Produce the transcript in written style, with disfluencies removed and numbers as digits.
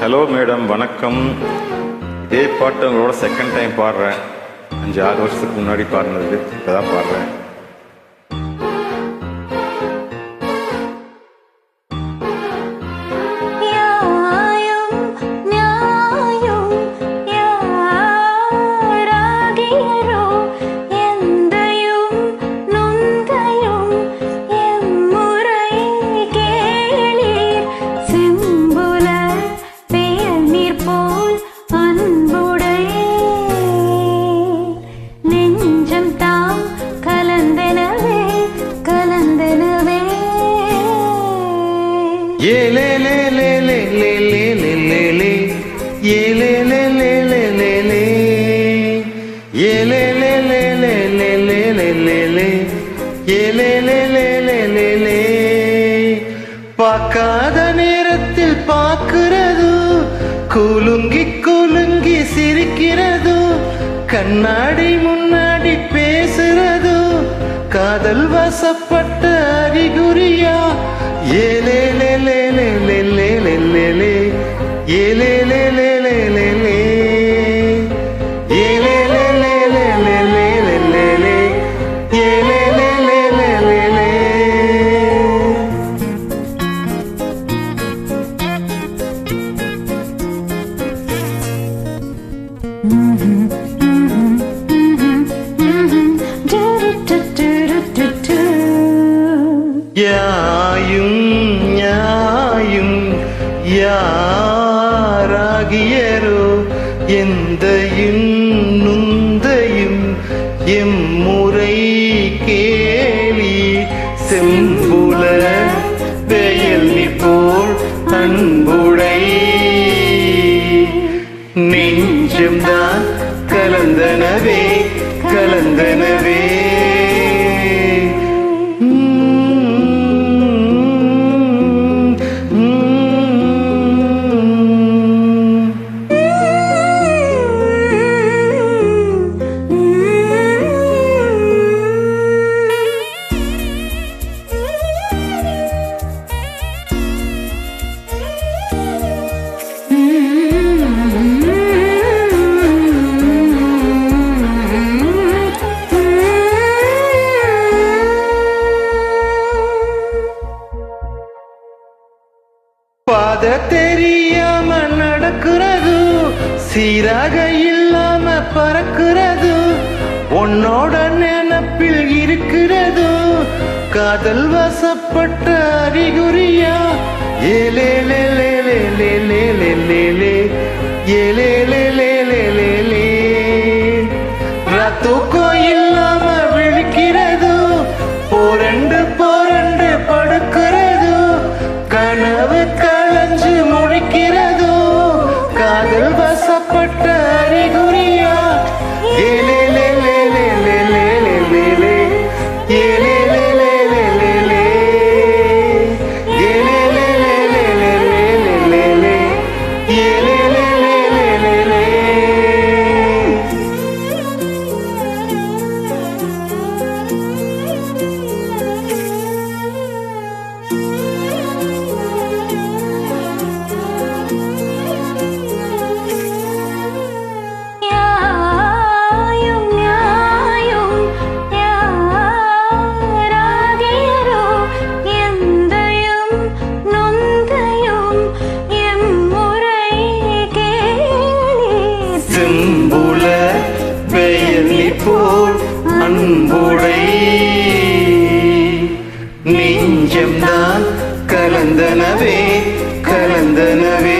Hello madam, வணக்கம். இதே பாட்டு உங்களோட செகண்ட் டைம் பாடுறேன். 5-6 வருஷத்துக்கு முன்னாடி பாடினது இப்போதான் பாடுறேன். ये ले ले ले ले ले ले ले ले ले ये ले ले ले ले ले ले ये ले ले ले ले ले ले ले ले ले ये ले ले ले ले ले ले பார்க்காத நேரத்தில் பார்க்கிறது, குலுங்கி குலுங்கி சிரிக்கிறது, கண்ணாடி முன்னாடி பேசுறது, காதல் வசப்பட்ட அறிகுறியா? ஏலே லே லே லே லே லே லே லே லே ஏலே லே லே லே லே லே ஏலே லே லே லே லே லே லே லே லே ஏலே லே லே லே லே லே. யாயும் ஞாயும் யாராகியரோ எந்தையும் நுந்தையும் எம்முறை கேலி, செம்புல வெயல் போல் அன்புடை நெஞ்சம்தான் கலந்தனவே கலந்தனவே. பாத தெரியாம நடக்கிறது, சீராக இல்லாம பறக்கிறது, உன்னோட நினப்பில் இருக்கிறது, காதல் வசப்பட்ட அறிகுறியா? ஏலே லே லே லே லே லே லே லே லே ஏலே லே லே லே லே லே தூக்கம் இல்லாம விழிக்கிறது, போரண்டு போரண்டு படுக்கிறது, கனவு களைஞ்சு முடிக்கிறது, காதல் வசப்பட்ட அறிகுறியா? ஏலே லே லே லே லே லே லே லே லே ஏலே லே லே லே லே லே ஏலே லே லே லே லே லே லே லே ஏலே லே லே லே லே லே. செம்புல வெயலி போல் அன்புடை நெஞ்சம்தான் கலந்தனவே கலந்தனவே.